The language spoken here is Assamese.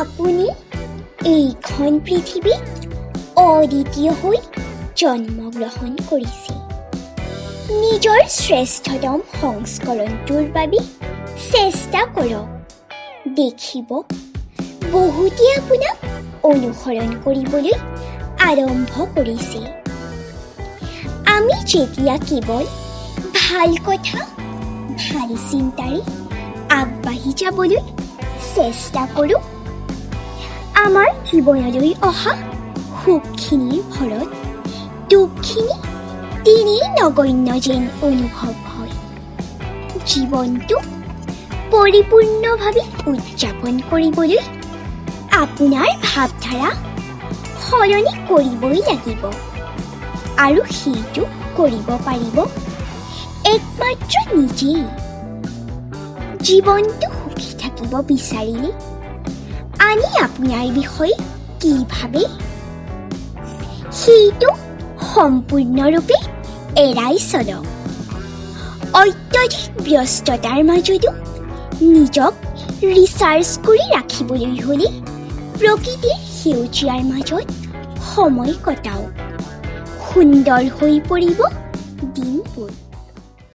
আপুনি এইখন পৃথিৱীত অদ্বিতীয় হৈ জন্মগ্ৰহণ কৰিছে। নিজৰ শ্ৰেষ্ঠতম সংস্কৰণটোৰ বাবে চেষ্টা কৰক। দেখিব বহুতে আপোনাক অনুসৰণ কৰিবলৈ আৰম্ভ কৰিছে। আমি যেতিয়া কেৱল ভাল কথা, ভাল চিন্তাৰে আগবাঢ়ি যাবলৈ চেষ্টা কৰোঁ, আমাৰ জীৱনলৈ অহা সুখখিনিৰ ভৰত দুখখিনি তেনেই নগণ্য যেন অনুভৱ হয়। জীৱনটো পৰিপূৰ্ণভাৱে উদযাপন কৰিবলৈ আপোনাৰ ভাৱধাৰা সলনি কৰিবই লাগিব, আৰু সেইটো কৰিব পাৰিব একমাত্ৰ নিজেই। জীৱনটো সুখী থাকিব বিচাৰিলে আনে আপোনাৰ বিষয়ে কি ভাবে সেইটো সম্পূৰ্ণৰূপে এৰাই চলক। অত্যধিক ব্যস্ততাৰ মাজতো নিজক ৰিচাৰ্জ কৰি ৰাখিবলৈ হ'লে প্ৰকৃতিৰ সেউজীয়াৰ মাজত সময় কটাওক। সুন্দৰ হৈ পৰিব